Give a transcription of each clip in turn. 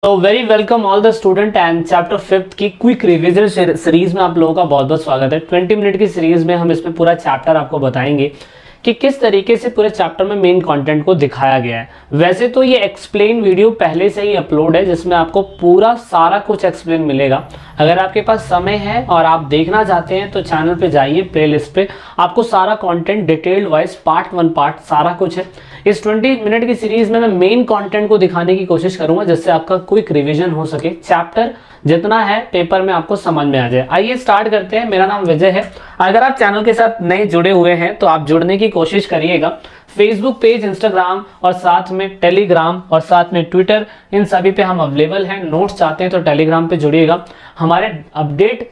तो very welcome all the student and chapter 5 की quick revision series में आप लोगों का बहुत बहुत स्वागत है। 20 मिनट की सीरीज में हम इसमें पूरा चैप्टर आपको बताएंगे कि किस तरीके से पूरे चैप्टर में मेन कंटेंट को दिखाया गया है। वैसे तो ये एक्सप्लेन वीडियो पहले से ही अपलोड है जिसमें आपको पूरा सारा कुछ एक्सप्लेन मिलेगा। अगर आपके पास समय है और आप देखना चाहते हैं तो चैनल पे जाइए, प्लेलिस्ट पे आपको सारा content detailed wise part 1 part सारा कुछ है। इस 20 मिनट की सीरीज में मैं मेन कंटेंट को दिखाने की कोशिश करूंगा जिससे आपका क्विक रिवीजन हो सके, चैप्टर जितना है पेपर में आपको समझ में आ जाए। आइए स्टार्ट करते हैं। मेरा नाम विजय है। अगर आप चैनल के साथ नए जुड़े हुए हैं तो आप जुड़ने की कोशिश करिएगा। फेसबुक पेज, इंस्टाग्राम और साथ में टेलीग्राम और साथ में ट्विटर, इन सभी पे हम अवेलेबल हैं। नोट्स चाहते हैं तो टेलीग्राम पे जुड़िएगा। हमारे अपडेट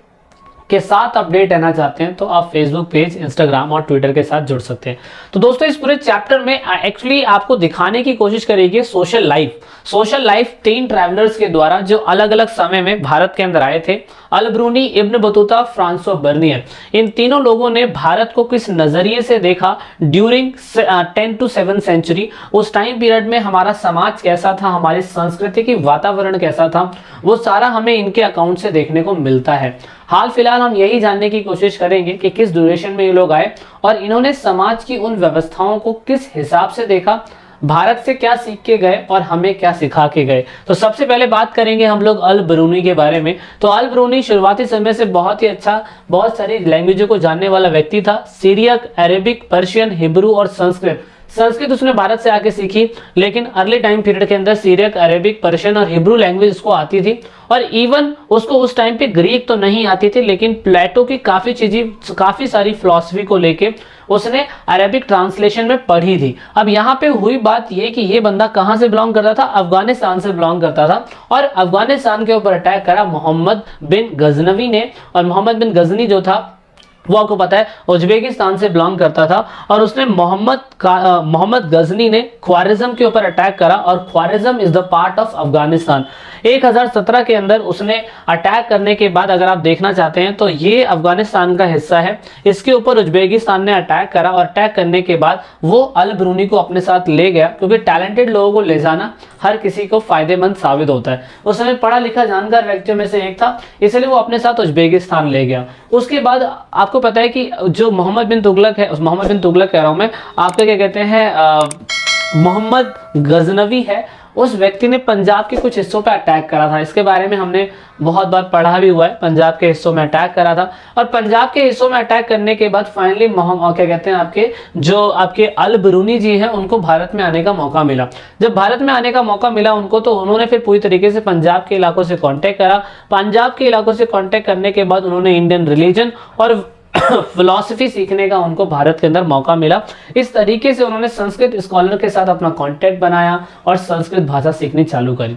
के साथ अपडेट रहना चाहते हैं तो आप फेसबुक पेज, इंस्टाग्राम और ट्विटर के साथ जुड़ सकते हैं। तो दोस्तों इस पूरे चैप्टर में एक्चुअली आपको दिखाने की कोशिश करेगी सोशल लाइफ 3 ट्रैवलर्स के द्वारा जो अलग अलग समय में भारत के अंदर आए थे। अल ब्रूनी, इब्न बतूता, फ्रांसो बर्नियर, इन तीनों लोगों ने भारत को किस नजरिए से देखा ड्यूरिंग 10 to 7 सेंचुरी। उस टाइम पीरियड में हमारा समाज कैसा था, हमारी संस्कृति की वातावरण कैसा था, वो सारा हमें इनके अकाउंट से देखने को मिलता है। हाल फिलहाल हम यही जानने की कोशिश करेंगे कि किस ड्यूरेशन में ये लोग आए और इन्होंने समाज की उन व्यवस्थाओं को किस हिसाब से देखा, भारत से क्या सीख के गए और हमें क्या सिखा के गए। तो सबसे पहले बात करेंगे हम लोग अल ब्रूनी के बारे में। तो अल ब्रूनी शुरुआती समय से बहुत ही अच्छा, बहुत सारी लैंग्वेजों को जानने वाला व्यक्ति था। सीरियक, अरेबिक, पर्शियन, हिब्रू और संस्कृत उसने भारत से आके सीखी, लेकिन अर्ली टाइम पीरियड के अंदर सीरियक, अरेबिक, पर्शियन और हिब्रू लैंग्वेज उसको आती थी। और इवन उसको उस टाइम पे ग्रीक तो नहीं आती थी, लेकिन प्लेटो की काफी सारी फिलॉसफी को लेके उसने अरेबिक ट्रांसलेशन में पढ़ी थी। अब यहाँ पे हुई बात ये कि ये बंदा कहाँ से बिलोंग करता था, अफगानिस्तान से बिलोंग करता था। और अफगानिस्तान के ऊपर अटैक करा मोहम्मद बिन गजनवी ने। और मोहम्मद बिन गजनी जो था वो आपको पता है उज्बेकिस्तान से बिलोंग करता था। और उसने मोहम्मद गजनी ने ख्वारिज्म के ऊपर अटैक करा और Khwarezm is the part of Afghanistan. 1017 के अंदर उसने अटैक करने के बाद, अगर आप देखना चाहते हैं तो ये अफगानिस्तान का हिस्सा है, इसके ऊपर उज्बेकिस्तान ने अटैक करा और अटैक करने के बाद वो अल ब्रूनी को अपने साथ ले गया, क्योंकि टैलेंटेड लोगों को ले जाना हर किसी को फायदेमंद साबित होता है। उस समय पढ़ा लिखा जानकार व्यक्तियों में से एक था, इसलिए वो अपने साथ उज्बेकिस्तान ले गया। उसके बाद आपको पता है कि जो मोहम्मद बिन तुगलक है, उस मोहम्मद बिन तुगलक कह रहा हूं मैं, आपके क्या कहते हैं मोहम्मद गजनवी है, उस व्यक्ति ने पंजाब के कुछ हिस्सों पे अटैक करा था। इसके बारे में हमने बहुत बार पढ़ा भी हुआ है। पंजाब के हिस्सों में अटैक करा था और पंजाब के हिस्सों में अटैक करने के बाद फाइनली क्या कहते हैं आपके अल ब्रूनी जी हैं, उनको भारत में आने का मौका मिला। जब भारत में आने का मौका मिला उनको, तो उन्होंने फिर पूरी तरीके से पंजाब के इलाकों से कॉन्टेक्ट करा। पंजाब के इलाकों से कॉन्टेक्ट करने के बाद उन्होंने इंडियन रिलीजन और फिलॉसफी सीखने का उनको भारत के अंदर मौका मिला। इस तरीके से उन्होंने संस्कृत स्कॉलर के साथ अपना कांटेक्ट बनाया और संस्कृत भाषा सीखनी चालू करी।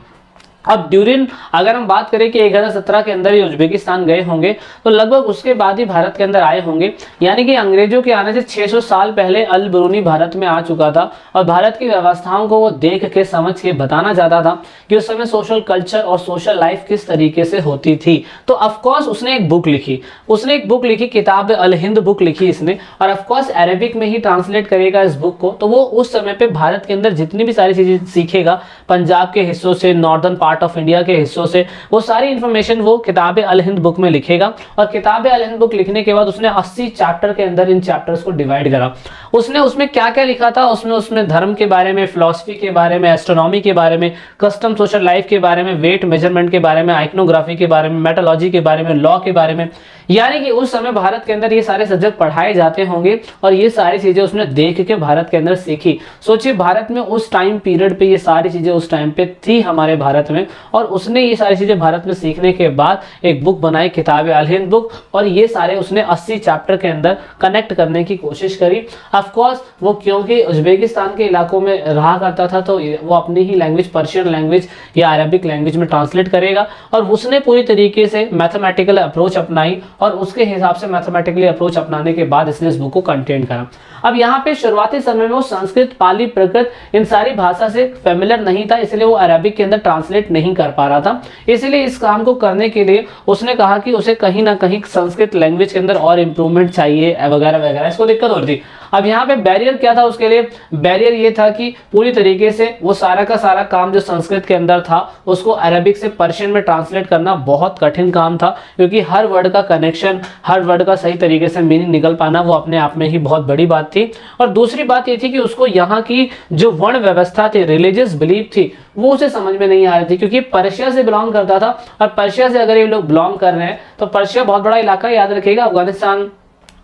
अब ड्यूरिंग अगर हम बात करें कि 1017 के अंदर ही उज्बेकिस्तान गए होंगे, तो लगभग उसके बाद ही भारत के अंदर आए होंगे। यानी कि अंग्रेजों के आने से 600 साल पहले अल ब्रूनी भारत में आ चुका था और भारत की व्यवस्थाओं को वो देख के समझ के बताना चाहता था कि उस समय सोशल कल्चर और सोशल लाइफ किस तरीके से होती थी। तो ऑफकोर्स उसने एक बुक लिखी, किताब अल हिंद बुक लिखी इसने, और ऑफकोर्स अरेबिक में ही ट्रांसलेट करेगा इस बुक को। तो वो उस समय पे भारत के अंदर जितनी भी सारी चीजें सीखेगा, पंजाब के हिस्सों से, नॉर्दर्न पार्ट ऑफ इंडिया के हिस्सों से, वो सारी इंफॉर्मेशन वो किताब अल हिंद बुक में लिखेगा। और किताब अल हिंद बुक लिखने के बाद उसने 80 चैप्टर के अंदर इन चैप्टर्स को डिवाइड करा। उसने उसमें क्या क्या लिखा था, उसमें धर्म के बारे में, फिलॉसफी के बारे में, एस्ट्रोनॉमी के बारे में, कस्टम, सोशल लाइफ के बारे में, वेट मेजरमेंट के बारे में, आइकनोग्राफी के बारे में, मेटोलॉजी के बारे में, लॉ के बारे में। यानी कि उस समय भारत के अंदर ये सारे सब्जेक्ट पढ़ाए जाते होंगे और ये सारी चीजें उसने देख के भारत के अंदर सीखी। सोचिए भारत में उस टाइम पीरियड पे ये सारी चीजें उस टाइम पे थी हमारे भारत में, और उसने ये सारी चीजें भारत में सीखने के बाद एक बुक बनाई, किताब अल हिंद बुक, और ये सारे उसने 80 चैप्टर के अंदर कनेक्ट करने की कोशिश करी। ऑफकोर्स वो क्योंकि उज्बेकिस्तान के इलाकों में रहा करता था, तो वो अपनी ही लैंग्वेज, पर्शियन लैंग्वेज या अरबिक लैंग्वेज में ट्रांसलेट करेगा। और उसने पूरी तरीके से मैथमेटिकल अप्रोच अपनाई और उसके हिसाब से मैथमेटिकली अप्रोच अपनाने के बाद इसने इस बुक को कंटेंट करा। अब यहाँ पे शुरुआती समय में वो संस्कृत, पाली, प्राकृत इन सारी भाषा से फेमिलियर नहीं था, इसलिए वो अरबिक के अंदर ट्रांसलेट नहीं कर पा रहा था। इसलिए इस काम को करने के लिए उसने कहा कि उसे कहीं ना कहीं संस्कृत लैंग्वेज के अंदर और इंप्रूवमेंट चाहिए वगैरह वगैरह, इसको दिक्कत हो रही थी। अब यहाँ पे बैरियर क्या था उसके लिए? बैरियर ये था कि पूरी तरीके से वो सारा का सारा काम जो संस्कृत के अंदर था उसको अरबिक से पर्शियन में ट्रांसलेट करना बहुत कठिन काम था, क्योंकि हर वर्ड का कनेक्शन, हर वर्ड का सही तरीके से मीनिंग निकल पाना वो अपने आप में ही बहुत बड़ी बात थी। और दूसरी बात ये थी कि उसको यहाँ की जो वर्ण व्यवस्था थी, रिलीजियस बिलीफ थी, वो उसे समझ में नहीं आ रही थी, क्योंकि पर्शिया से बिलोंग करता था। और पर्शिया से अगर ये लोग बिलोंग कर रहे हैं तो पर्शिया बहुत बड़ा इलाका, याद रखिएगा, अफगानिस्तान,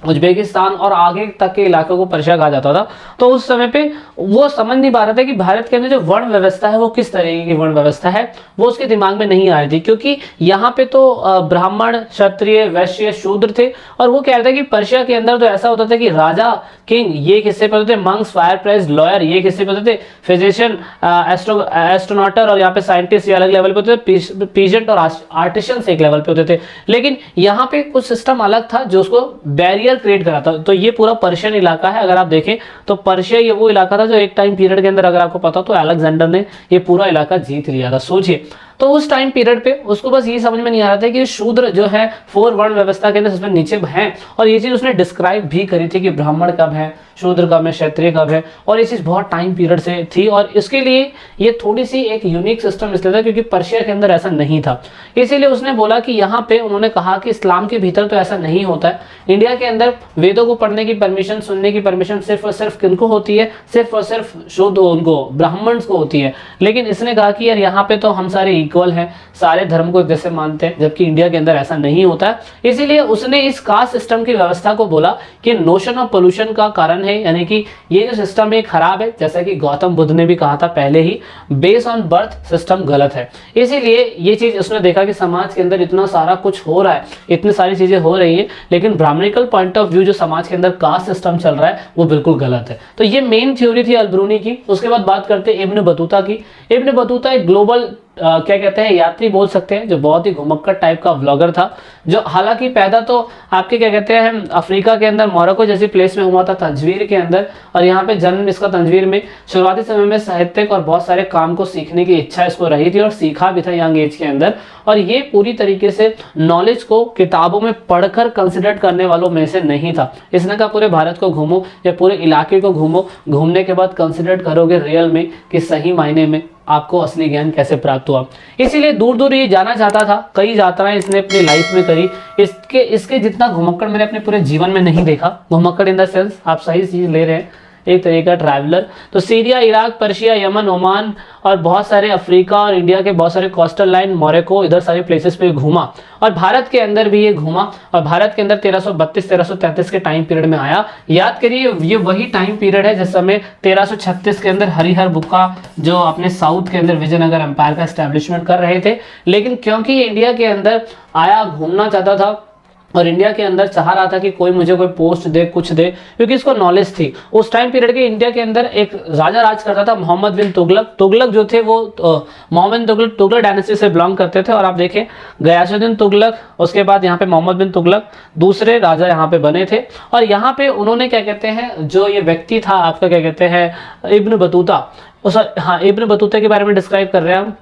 उज्बेकिस्तान और आगे तक के इलाकों को पर्शिया कहा जाता था। तो उस समय पे वो समझ नहीं पा रहा था कि भारत के अंदर जो वर्ण व्यवस्था है वो किस तरीके की वर्ण व्यवस्था है, वो उसके दिमाग में नहीं आ रही थी, क्योंकि यहाँ पे तो ब्राह्मण, क्षत्रिय, वैश्य, शूद्र थे। और वो कह रहे थे कि पर्शिया के अंदर तो ऐसा होता था कि राजा, किंग ये किस्से पे होते थे, मंक्स, फायर प्राइज, लॉयर ये किस्से पे होते थे, फिजिशियन, एस्ट्रोनॉटर और यहाँ पे साइंटिस्ट ये अलग लेवल पे होते थे, पीजेंट और आर्टिशियंस एक लेवल पे होते थे। लेकिन यहाँ पे कुछ सिस्टम अलग था जो उसको बैरियर क्रिएट करा था। तो ये पूरा पर्शियन इलाका है, अगर आप देखें तो पर्शिया ये वो इलाका था जो एक टाइम पीरियड के अंदर, अगर आपको पता हो तो अलेक्जेंडर ने ये पूरा इलाका जीत लिया था। सोचिए, तो उस टाइम पीरियड पे उसको बस ये समझ में नहीं आ रहा था कि शूद्र जो है 4 वर्ण व्यवस्था के अंदर उसमें नीचे हैं, और ये चीज उसने डिस्क्राइब भी करी थी कि ब्राह्मण कब है, शूद्र कब है, क्षत्रिय कब है, और ये चीज बहुत टाइम पीरियड से थी। और इसके लिए ये थोड़ी सी एक यूनिक सिस्टम इसलिए था क्योंकि पर्शिया के अंदर ऐसा नहीं था। इसीलिए उसने बोला कि यहाँ पे उन्होंने कहा कि इस्लाम के भीतर तो ऐसा नहीं होता है, इंडिया के अंदर वेदों को पढ़ने की परमिशन, सुनने की परमिशन सिर्फ और सिर्फ किनको होती है? सिर्फ और सिर्फ शुद्ध उनको ब्राह्मण्स को होती है। लेकिन इसने कहा कि यार यहाँ पे तो हम सारे इक्वल हैं, सारे धर्म को एक जैसे मानते हैं, जबकि इंडिया के अंदर ऐसा नहीं होता है। इसीलिए उसने इस कास्ट सिस्टम की व्यवस्था को बोला कि नोशन ऑफ पोल्यूशन का कारण है, यानी कि ये जो सिस्टम है खराब है। जैसा कि गौतम बुद्ध ने भी कहा था पहले ही, बेस ऑन बर्थ सिस्टम गलत है। इसीलिए ये चीज उसने देखा कि समाज के अंदर इतना सारा कुछ हो रहा है, इतनी सारी चीजें हो रही है, लेकिन ब्राह्मणिकल पॉइंट ऑफ व्यू जो समाज के अंदर कास्ट सिस्टम चल रहा है वो बिल्कुल गलत है। तो ये मेन थ्योरी थी अल-बिरूनी की। उसके बाद बात करते हैं इब्न बतूता की। इब्न बतूता एक ग्लोबल क्या कहते हैं, यात्री बोल सकते हैं, जो बहुत ही घुमक्कड़ टाइप का व्लॉगर था, जो हालांकि पैदा तो आपके क्या कहते हैं अफ्रीका के अंदर मोरक्को जैसी प्लेस में हुआ था, तंजवीर के अंदर, और यहाँ पे जन्म इसका तंजवीर में। शुरुआती समय में साहित्यिक और बहुत सारे काम को सीखने की इच्छा इसको रही थी और सीखा भी था यंग एज के अंदर। और ये पूरी तरीके से नॉलेज को किताबों में पढ़कर कंसिडर करने वालों में से नहीं था। इसने कहा पूरे भारत को घूमो या पूरे इलाके को घूमो, घूमने के बाद कंसिडर करोगे रियल में कि सही मायने में आपको असली ज्ञान कैसे प्राप्त हुआ। इसीलिए दूर दूर ये जाना चाहता था, कई यात्राएं इसने अपनी लाइफ में करी। इसके जितना घुमक्कड़ मैंने अपने पूरे जीवन में नहीं देखा। घुमक्कड़ इन द सेंस आप सही चीज ले रहे हैं, एक तरीका ट्रैवलर। तो Syria, Iraq, Persia, Yemen, Oman और बहुत सारे अफ्रीका और इंडिया के बहुत सारे कोस्टल लाइन, मोरक्को, इधर सारे प्लेसेस पे घूमा। और भारत के अंदर भी ये घूमा, और भारत के अंदर 1332-1333 के टाइम पीरियड में आया। याद करिए ये वही टाइम पीरियड है जिस समय 1336 के अंदर हरिहर बुक्का जो अपने साउथ के अंदर विजयनगर एम्पायर का एस्टेब्लिशमेंट कर रहे थे। लेकिन क्योंकि इंडिया के अंदर आया, घूमना चाहता था और इंडिया के अंदर चाह रहा था कि कोई मुझे कोई पोस्ट दे, कुछ दे, क्योंकि इसको नॉलेज थी। उस टाइम पीरियड के इंडिया के अंदर एक राजा राज करता था, मोहम्मद बिन तुगलक। तुगलक जो थे वो मोहम्मद बिन तुगलक तुगलक डायनेस्टी से बिलोंग करते थे। और आप देखें गयासुद्दीन तुगलक, उसके बाद यहाँ पे मोहम्मद बिन तुगलक दूसरे राजा यहाँ पे बने थे। और यहाँ पे उन्होंने क्या कहते हैं, जो ये व्यक्ति था आपका क्या कहते हैं इब्न बतूता, हाँ इब्न बतूता के बारे में डिस्क्राइब कर रहे हैं हम।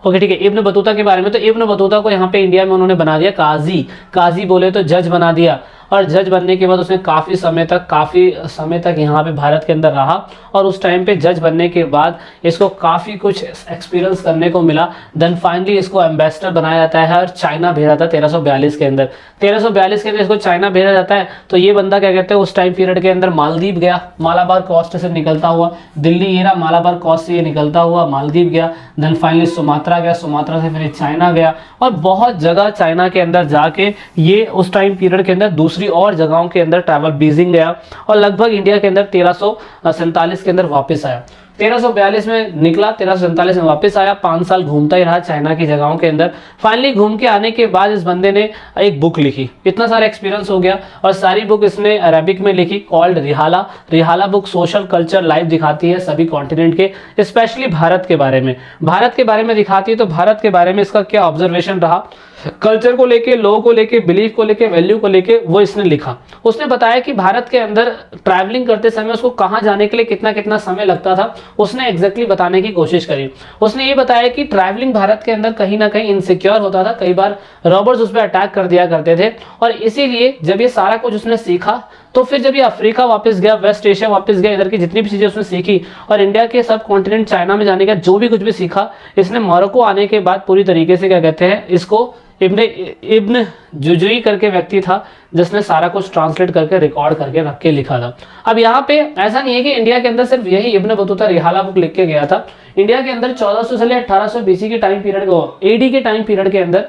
ओके ठीक है, इब्न बतूता के बारे में। तो इब्न बतूता को यहाँ पे इंडिया में उन्होंने बना दिया काजी, काजी बोले तो जज बना दिया। और जज बनने के बाद उसने काफ़ी समय तक यहाँ पे भारत के अंदर रहा। और उस टाइम पे जज बनने के बाद इसको काफ़ी कुछ एक्सपीरियंस करने को मिला। देन फाइनली इसको एम्बेसडर बनाया जाता है और चाइना भेजा था 1342 के अंदर। 1342 के अंदर इसको चाइना भेजा जाता है। तो ये बंदा क्या कहते हैं उस टाइम पीरियड के अंदर मालदीव गया, मालाबार कोस्ट से निकलता हुआ, दिल्ली एरा मालाबार कोस्ट से ये निकलता हुआ मालदीव गया। देन फाइनली सुमात्रा गया, सुमात्रा से फिर चाइना गया, और बहुत जगह चाइना के अंदर जाके ये उस टाइम पीरियड के अंदर दूसरी और जगहों के अंदर ट्रैवल बीजिंग गया। और लगभग इंडिया के अंदर 1347 के अंदर वापस आया। 1342 में निकला, 1347 में वापस आया, 5 साल घूमता ही रहा चाइना की जगहों के अंदर। फाइनली घूम के आने के बाद इस बंदे ने एक बुक लिखी। इतना सारा एक्सपीरियंस हो गया और सारी बुक इसने अरबिक में लिखी, कॉल्ड रिहाला। रिहाला बुक सोशल कल्चर लाइफ दिखाती है सभी कॉन्टिनेंट के, स्पेशली भारत के बारे में। भारत के बारे में दिखाती है। तो भारत के बारे में इसका क्या ऑब्जर्वेशन रहा, कल्चर को लेके, लोगों को लेके, बिलीफ को लेके, वैल्यू को लेके, वो इसने लिखा। उसने बताया कि भारत के अंदर ट्रैवलिंग करते समय उसको कहाँ जाने के लिए कितना कितना समय लगता था, उसने एग्जैक्टली बताने की कोशिश करी। उसने ये बताया कि ट्रैवलिंग भारत के अंदर कहीं ना कहीं इनसिक्योर होता था, कई बार रॉबर्स उस पर अटैक कर दिया करते थे। और इसीलिए जब ये सारा कुछ उसने सीखा तो फिर जब ये अफ्रीका वापस गया, वेस्ट एशिया वापस गया, इधर की जितनी भी चीज़ें उसने सीखी और इंडिया के सब कॉन्टिनेंट चाइना में जाने का जो भी कुछ भी सीखा, इसने मोरक्को आने के बाद पूरी तरीके से क्या कहते हैं इसको, इब्न जुजुई करके व्यक्ति था जिसने सारा कुछ ट्रांसलेट करके रिकॉर्ड करके रख के लिखा था। अब यहाँ पे ऐसा नहीं है कि इंडिया के अंदर सिर्फ यही इब्न बतूता रिहाला बुक लिख के गया था। इंडिया के अंदर 1400 से 1800 बीसी के टाइम पीरियड को, एडी के टाइम पीरियड के अंदर,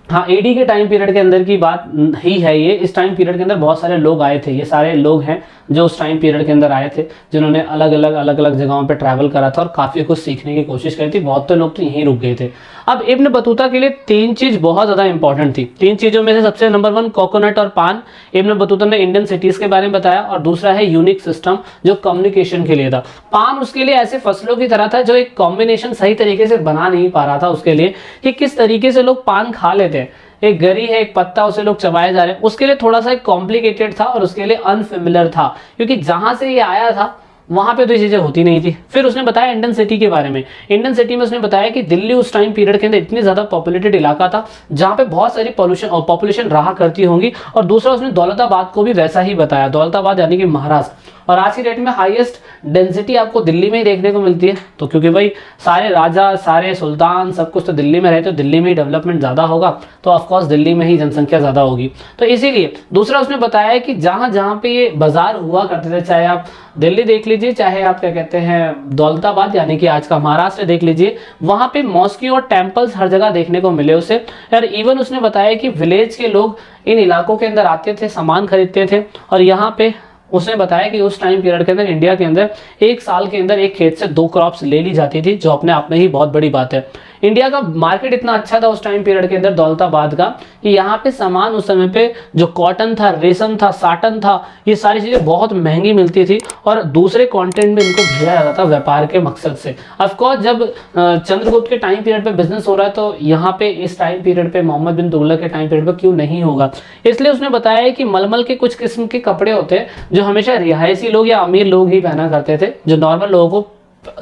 हाँ एडी के टाइम पीरियड के अंदर की बात ही है ये। इस टाइम पीरियड के अंदर बहुत सारे लोग आए थे, ये सारे लोग हैं जो उस टाइम पीरियड के अंदर आए थे, जिन्होंने अलग अलग जगहों पे ट्रैवल करा था और काफ़ी कुछ सीखने की कोशिश करी थी। बहुत तो लोग तो यहीं रुक गए थे। अब इब्न बतूता के लिए 3 चीज़ बहुत ज़्यादा इंपॉर्टेंट थी। 3 चीज़ों में से सबसे नंबर 1 कोकोनट और पान। इब्न बतूता ने इंडियन सिटीज़ के बारे में बताया, और दूसरा है यूनिक सिस्टम जो कम्युनिकेशन के लिए था। पान उसके लिए ऐसे फसलों की तरह था जो एक कॉम्बिनेशन सही तरीके से बना नहीं पा रहा था उसके लिए, कि किस तरीके से लोग पान खा लेते हैं। एक गरी है, एक पत्ता, उसे लोग चबाए जा रहे हैं, उसके लिए थोड़ा सा कॉम्प्लिकेटेड था और उसके लिए अनफेमिलियर था, क्योंकि जहां से ये आया था वहां पे तो ये चीजें होती नहीं थी। फिर उसने बताया इंडियन सिटी के बारे में। इंडियन सिटी में उसने बताया कि दिल्ली उस टाइम पीरियड के अंदर इतनी ज्यादा पॉपुलेटेड इलाका था जहां पे बहुत सारी पॉपुलेशन रहा करती होंगी। और दूसरा उसने दौलताबाद को भी वैसा ही बताया, दौलताबाद यानी कि महाराष्ट्र। और आज की डेट में हाईएस्ट डेंसिटी आपको दिल्ली में ही देखने को मिलती है, तो क्योंकि भाई सारे राजा, सारे सुल्तान, सब कुछ तो दिल्ली में रहते, तो दिल्ली में ही डेवलपमेंट ज़्यादा होगा, तो ऑफकोर्स दिल्ली में ही जनसंख्या ज़्यादा होगी। तो इसीलिए दूसरा उसने बताया कि जहाँ जहाँ पे ये बाजार हुआ करते थे, चाहे आप दिल्ली देख लीजिए, चाहे आप क्या कहते हैं दौलताबाद यानी कि आज का महाराष्ट्र देख लीजिए, वहाँ पे मॉस्की और टेम्पल्स हर जगह देखने को मिले उसे। यार इवन उसने बताया कि विलेज के लोग इन इलाकों के अंदर आते थे, सामान खरीदते थे, और यहाँ पे उसने बताया कि उस टाइम पीरियड के अंदर इंडिया के अंदर एक साल के अंदर एक खेत से 2 क्रॉप्स ले ली जाती थी, जो अपने आप में ही बहुत बड़ी बात है। इंडिया का मार्केट इतना अच्छा था उस टाइम पीरियड के अंदर दौलताबाद का, कि यहाँ पे सामान उस समय पे जो कॉटन था, रेशम था, साटन था, ये सारी चीज़ें बहुत महंगी मिलती थी और दूसरे कॉन्टिनेंट में इनको भेजा जाता था व्यापार के मकसद से। ऑफकोर्स जब चंद्रगुप्त के टाइम पीरियड पे बिजनेस हो रहा है, तो यहाँ पे इस टाइम पीरियड पे मोहम्मद बिन तुगलक के टाइम पीरियड पे क्यों नहीं होगा। इसलिए उसने बताया कि मलमल के कुछ किस्म के कपड़े होते हैं जो हमेशा रिहायशी लोग या अमीर लोग ही पहना करते थे, जो नॉर्मल लोगों को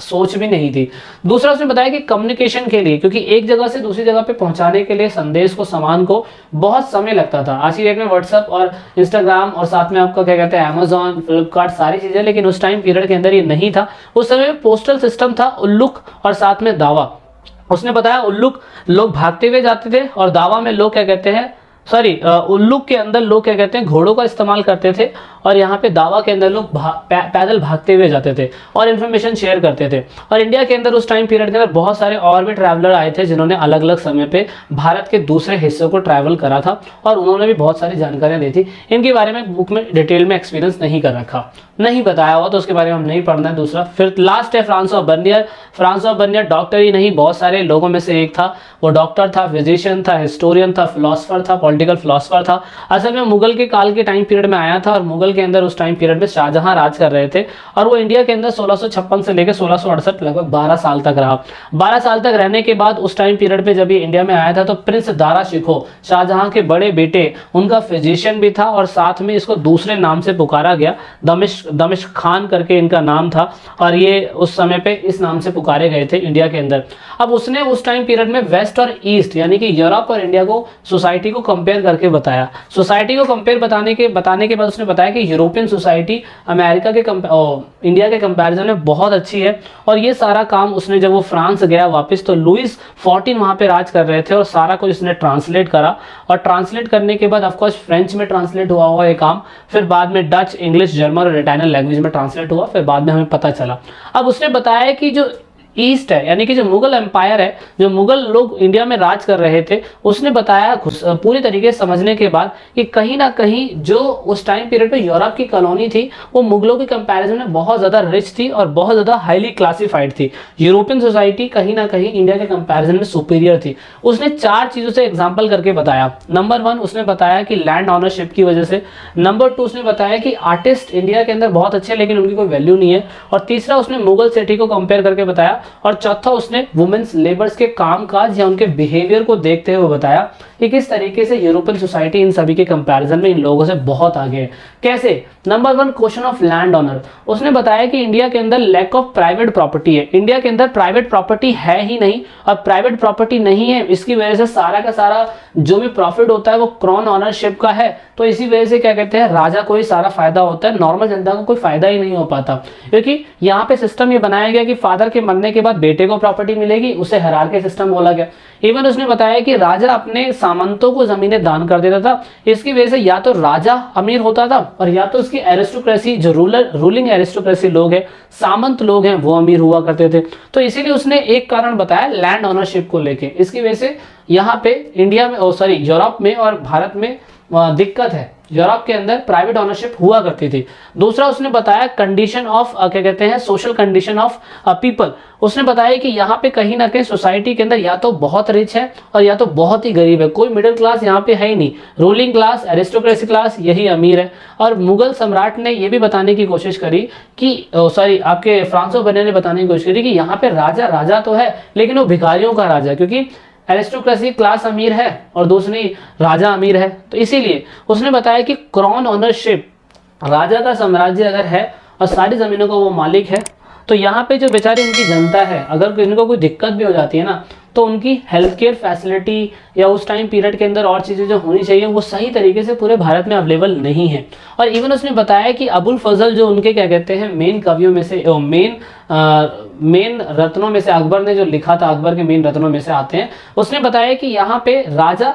सोच भी नहीं थी। दूसरा उसने बताया कि कम्युनिकेशन के लिए, क्योंकि एक जगह से दूसरी जगह पे पहुंचाने के लिए संदेश को, सामान को बहुत समय लगता था। आज की डेट में व्हाट्सएप और इंस्टाग्राम और साथ में आपका क्या कहते हैं अमेजॉन, फ्लिपकार्ट, सारी चीजें, लेकिन उस टाइम पीरियड के अंदर ये नहीं था। उस समय पोस्टल सिस्टम था, उल्लुक और साथ में दावा। उसने बताया उल्लुक लोग भागते हुए जाते थे और दावा में लोग क्या कहते हैं, उल्लुक के अंदर लोग क्या कहते हैं घोड़ों का इस्तेमाल करते थे, और यहाँ पे दावा के अंदर लोग पैदल भागते हुए जाते थे और इन्फॉर्मेशन शेयर करते थे। और इंडिया के अंदर उस टाइम पीरियड के अंदर बहुत सारे और भी ट्रैवलर आए थे जिन्होंने अलग अलग समय पे भारत के दूसरे हिस्सों को ट्रैवल करा था, और उन्होंने भी बहुत सारी जानकारियाँ दी थी। इनके बारे में बुक में डिटेल में एक्सपीरियंस नहीं कर रखा, नहीं बताया हुआ, तो उसके बारे में हम नहीं पढ़ना है। दूसरा फिर लास्ट है फ्रांसोis बर्नियर। फ्रांसोis बर्नियर डॉक्टर ही नहीं, बहुत सारे लोगों में से एक था। वो डॉक्टर था, फिजिशियन था, हिस्टोरियन था, फिलोसफर था, पॉलिटिकल फिलोसफर था। असल में मुगल के काल के टाइम पीरियड में आया था, और मुगल के अंदर उस टाइम पीरियड में शाहजहां राज कर रहे थे, और वो इंडिया के अंदर 1656 से लेकर 1668 लगभग 12 साल तक रहा। 12 साल तक रहने के बाद उस टाइम पीरियड पे जब ये इंडिया में आया था, तो प्रिंस दारा शिकोह शाहजहां के बड़े बेटे, उनका फिजिशियन भी था, और साथ में इसको दूसरे नाम से पुकारा गया, दमिश्क खान करके इनका नाम था, और ये उस समय पे इस नाम से पुकारे गए थे इंडिया के अंदर। अब उसने उस टाइम पीरियड में वेस्ट और ईस्ट यानी कि यूरोप और इंडिया को, सोसाइटी को कंपेयर करके बताया। सोसाइटी को कंपेयर बताने के बाद उसने बताया कि यूरोपियन सोसाइटी अमेरिका के इंडिया के कंपैरिजन में बहुत अच्छी है। और ये सारा काम उसने जब वो फ्रांस गया वापस, तो लुइस 14 वहाँ पे राज कर रहे थे, और सारा कुछ उसने ट्रांसलेट करा, और ट्रांसलेट करने के बाद ऑफकोर्स फ्रेंच में ट्रांसलेट हुआ हुआ ये काम, फिर बाद में डच, इंग्लिश, जर्मन और इटालियन लैंग्वेज में ट्रांसलेट हुआ, फिर बाद में हमें पता चला। अब उसने बताया कि जो ईस्ट है यानी कि जो मुगल एम्पायर है, जो मुगल लोग इंडिया में राज कर रहे थे, उसने बताया पूरी तरीके से समझने के बाद कि कहीं ना कहीं जो उस टाइम पीरियड पे यूरोप की कॉलोनी थी, वो मुगलों के कंपैरिजन में बहुत ज़्यादा रिच थी और बहुत ज़्यादा हाईली क्लासिफाइड थी। यूरोपियन सोसाइटी कहीं ना कहीं इंडिया के कंपैरिजन में सुपीरियर थी। उसने 4 चीज़ों से एग्जाम्पल करके बताया। नंबर 1 उसने बताया कि लैंड ऑनरशिप की वजह से। नंबर 2 उसने बताया कि आर्टिस्ट इंडिया के अंदर बहुत अच्छे, लेकिन उनकी कोई वैल्यू नहीं है। और तीसरा उसने मुगल सिटी को कंपेयर करके बताया बताया, और चौथा उसने वुमेन्स लेबर्स के कामकाज या उनके बिहेवियर को देखते हुए बताया कि किस तरीके से यूरोपियन सोसाइटी इन सभी के कंपैरिजन में इन लोगों से बहुत आगे है। कैसे? Number 1, question of land owner. उसने बताया कि इंडिया के अंदर लैक ऑफ प्राइवेट प्रॉपर्टी है, इंडिया के अंदर प्राइवेट प्रॉपर्टी है ही नहीं, और प्राइवेट प्रॉपर्टी नहीं है इसकी वजह से सारा का सारा जो भी प्रॉफिट होता है वो क्रॉन ऑनरशिप का है। तो इसी वजह से क्या कहते हैं, राजा को ही सारा फायदा होता है, नॉर्मल जनता को कोई फायदा ही नहीं हो पाता, क्योंकि यहाँ पे सिस्टम ये बनाया गया कि फादर के मरने के बाद बेटे को प्रॉपर्टी मिलेगी, उसे हिरार्की सिस्टम बोला गया। इवन उसने बताया कि राजा अपने सामंतों को जमीनें दान कर देता था, इसकी वजह से या तो राजा अमीर होता था और या तो उसकी एरिस्टोक्रेसी, जो रूलिंग एरिस्टोक्रेसी लोग हैं, सामंत लोग हैं, वो अमीर हुआ करते थे। तो इसीलिए उसने एक कारण बताया लैंड ओनरशिप को लेके, इसकी वजह से यहाँ पे इंडिया में यूरोप में और भारत में दिक्कत है, यूरोप के अंदर प्राइवेट ओनरशिप हुआ करती थी। दूसरा उसने बताया कंडीशन ऑफ क्या कहते हैं, सोशल कंडीशन ऑफ पीपल। उसने बताया कि यहाँ पे कहीं ना कहीं सोसाइटी के अंदर या तो बहुत रिच है और या तो बहुत ही गरीब है, कोई मिडिल क्लास यहाँ पे है ही नहीं, रूलिंग क्लास, एरिस्टोक्रेसी क्लास यही अमीर है। और मुगल सम्राट ने ये भी बताने की कोशिश करी कि आपके फ्रांसो बर्नियर ने बताने की कोशिश करी कि यहाँ पे राजा राजा तो है लेकिन वो भिखारियों का राजा, क्योंकि एरिस्टोक्रेसी क्लास अमीर है और दूसरी राजा अमीर है। तो इसीलिए उसने बताया कि क्रॉन ओनरशिप, राजा का साम्राज्य अगर है और सारी जमीनों का वो मालिक है, तो यहाँ पे जो बेचारी उनकी जनता है, अगर इनको कोई दिक्कत भी हो जाती है ना, तो उनकी हेल्थ केयर फैसिलिटी या उस टाइम पीरियड के अंदर और चीज़ें जो होनी चाहिए वो सही तरीके से पूरे भारत में अवेलेबल नहीं है। और इवन उसने बताया कि अबुल फजल जो उनके क्या कहते हैं मेन कवियों में से, मेन रत्नों में से, अकबर ने जो लिखा था, अकबर के मेन रत्नों में से आते हैं, उसने बताया कि यहाँ पे राजा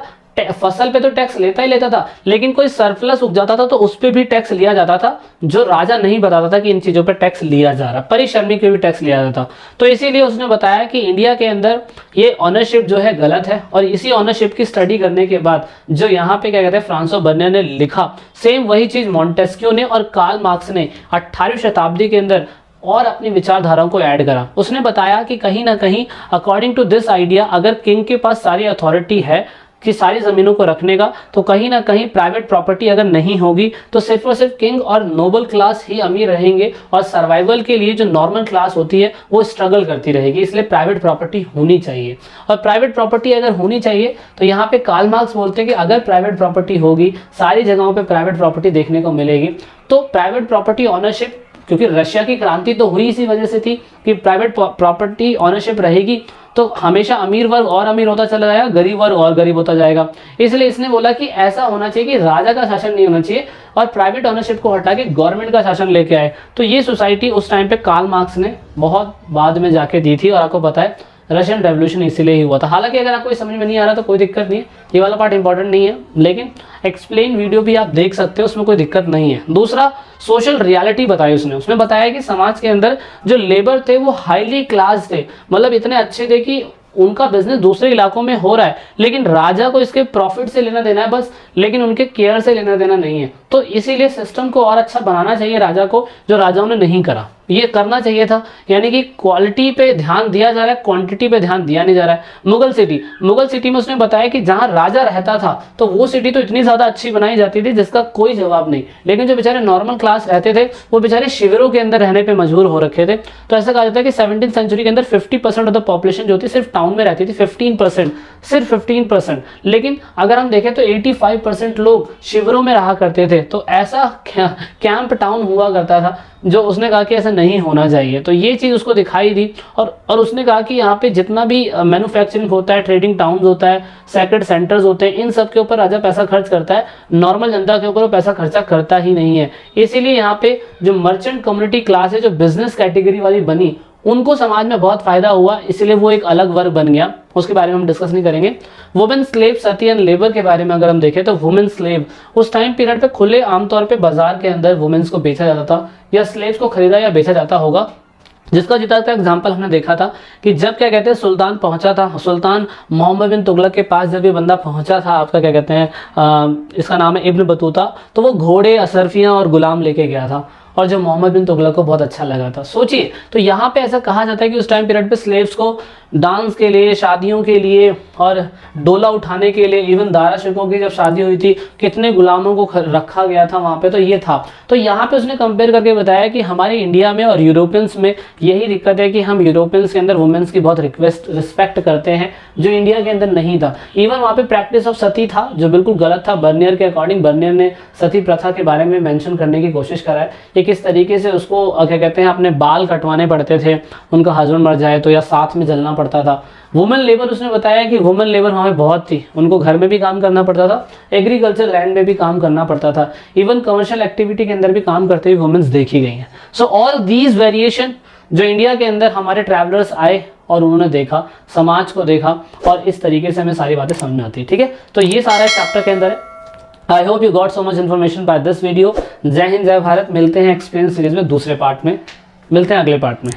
फसल पे तो टैक्स लेता ही लेता था, लेकिन कोई सरप्लस उग जाता था तो उस पर भी टैक्स लिया जाता था, जो राजा नहीं बताता था कि इन चीज़ों पे टैक्स लिया जा रहा, परिश्रमी के भी टैक्स लिया जाता था। तो इसीलिए उसने बताया कि इंडिया के अंदर ये ऑनरशिप जो है गलत है, और इसी ऑनरशिप की स्टडी करने के बाद जो यहाँ पे क्या कहते हैं फ्रांसो बर्नियर ने लिखा, सेम वही चीज़ मॉन्टेस्क्यू ने और कार्ल मार्क्स ने 18वीं शताब्दी के अंदर और अपनी विचारधाराओं को ऐड करा। उसने बताया कि कहीं ना कहीं अकॉर्डिंग टू दिस आइडिया, अगर किंग के पास सारी अथॉरिटी है कि सारी ज़मीनों को रखने का, तो कहीं ना कहीं प्राइवेट प्रॉपर्टी अगर नहीं होगी तो सिर्फ और सिर्फ किंग और नोबल क्लास ही अमीर रहेंगे, और सर्वाइवल के लिए जो नॉर्मल क्लास होती है वो स्ट्रगल करती रहेगी। इसलिए प्राइवेट प्रॉपर्टी होनी चाहिए, और प्राइवेट प्रॉपर्टी अगर होनी चाहिए तो यहाँ पे कार्ल मार्क्स बोलते हैं कि अगर प्राइवेट प्रॉपर्टी होगी, सारी जगहों पर प्राइवेट प्रॉपर्टी देखने को मिलेगी, तो प्राइवेट प्रॉपर्टी ऑनरशिप, क्योंकि रशिया की क्रांति तो हुई इसी वजह से थी कि प्राइवेट प्रॉपर्टी ऑनरशिप रहेगी तो हमेशा अमीर वर्ग और अमीर होता चला जाएगा, गरीब वर्ग और गरीब होता जाएगा। इसलिए इसने बोला कि ऐसा होना चाहिए कि राजा का शासन नहीं होना चाहिए और प्राइवेट ऑनरशिप को हटा के गवर्नमेंट का शासन लेके आए। तो ये सोसाइटी उस टाइम पे कार्ल मार्क्स ने बहुत बाद में जाके दी थी, और आपको पता है रशियन रेवोल्यूशन इसीलिए ही हुआ था। हालांकि अगर आपको समझ में नहीं आ रहा तो कोई दिक्कत नहीं है, ये वाला पार्ट इंपॉर्टेंट नहीं है, लेकिन एक्सप्लेन वीडियो भी आप देख सकते हो, उसमें कोई दिक्कत नहीं है। दूसरा, सोशल रियलिटी बताई उसने बताया कि समाज के अंदर जो लेबर थे वो हाईली क्लास थे, मतलब इतने अच्छे थे कि उनका बिजनेस दूसरे इलाकों में हो रहा है, लेकिन राजा को इसके प्रॉफिट से लेना देना है बस, लेकिन उनके केयर से लेना देना नहीं है। तो इसीलिए सिस्टम को और अच्छा बनाना चाहिए राजा को, जो राजाओं ने नहीं करा, ये करना चाहिए था। यानी कि क्वालिटी पे ध्यान दिया जा रहा है, क्वांटिटी पे ध्यान दिया नहीं जा रहा है। मुगल सिटी में उसने बताया कि जहां राजा रहता था तो वो सिटी तो इतनी ज्यादा अच्छी बनाई जाती थी जिसका कोई जवाब नहीं, लेकिन जो बेचारे नॉर्मल क्लास रहते थे वो बेचारे शिविरों के अंदर रहने पर मजबूर हो रखे थे। तो ऐसा कहा जाता है कि 17वीं सेंचुरी के अंदर 50% ऑफ द पॉपुलेशन जो थी सिर्फ टाउन में रहती थी, 15%, सिर्फ 15%। लेकिन अगर हम देखें तो 85% लोग शिविरों में रहा करते थे। तो ऐसा कैंप टाउन हुआ करता था, जो उसने कहा कि ऐसा नहीं होना चाहिए। तो ये चीज़ उसको दिखाई दी, और उसने कहा कि यहाँ पे जितना भी मैन्युफैक्चरिंग होता है, ट्रेडिंग टाउन्स होता है, सेक्रेट सेंटर्स होते हैं, इन सब के ऊपर राजा पैसा खर्च करता है, नॉर्मल जनता के ऊपर वो पैसा खर्चा करता ही नहीं है। इसीलिए यहाँ पे जो मर्चेंट कम्युनिटी क्लास है, जो बिजनेस कैटेगरी वाली बनी, उनको समाज में बहुत फायदा हुआ, इसलिए वो एक अलग वर्ग बन गया। उसके बारे में हम डिस्कस नहीं करेंगे। Women slave, Sati and labour के बारे में अगर हम देखें तो वुमेन स्लेव उस टाइम पीरियड पे खुले आमतौर पे बाजार के अंदर वुमेन्स को बेचा जाता था, या स्लेव्स को खरीदा या बेचा जाता होगा, जिसका जितना तक एग्जाम्पल हमने देखा था कि जब क्या कहते हैं सुल्तान पहुंचा था, सुल्तान मोहम्मद बिन तुगलक के पास जब ये बंदा पहुंचा था, आपका क्या कहते हैं इसका नाम है इब्न बतूता, तो वो घोड़े, असरफियाँ और गुलाम लेके गया था, और जो मोहम्मद बिन तुगलक को बहुत अच्छा लगा था। सोचिए, तो यहाँ पे ऐसा कहा जाता है कि उस टाइम पीरियड पे स्लेव्स को डांस के लिए, शादियों के लिए और डोला उठाने के लिए, इवन दारा शिकोह की जब शादी हुई थी कितने गुलामों को रखा गया था वहाँ पे, तो ये था। तो यहाँ पे उसने कंपेयर करके बताया कि हमारे इंडिया में और यूरोपियंस में यही दिक्कत है कि हम यूरोपियंस के अंदर वुमेन्स की बहुत रिस्पेक्ट करते हैं, जो इंडिया के अंदर नहीं था। इवन वहाँ पे प्रैक्टिस ऑफ सती था जो बिल्कुल गलत था। बर्नियर के अकॉर्डिंग, बर्नियर ने सती प्रथा के बारे में मेंशन करने की कोशिश करा है कि किस तरीके से उसको क्या कहते हैं अपने बाल कटवाने पड़ते थे, उनका हस्बैंड मर जाए तो, या साथ में जलना पड़ता था। वुमेन लेबर उसने बताया कि वुमेन लेबर वहाँ पे बहुत थी, उनको घर में भी काम करना पड़ता था, एग्रीकल्चर लैंड में भी काम करना पड़ता था, इवन कमर्शियल एक्टिविटी के अंदर भी काम करते हुए वुमेन्स देखी गई हैं। सो ऑल दीज वेरिएशन जो इंडिया के अंदर हमारे ट्रैवलर्स आए और उन्होंने देखा, समाज को देखा, और इस तरीके से हमें सारी बातें समझ में आती है। ठीक है, तो ये सारा चैप्टर के अंदर है। I hope you got so much information by this video. जय हिंद, जय भारत। मिलते हैं एक्सपीरियंस सीरीज में दूसरे पार्ट में, मिलते हैं अगले पार्ट में।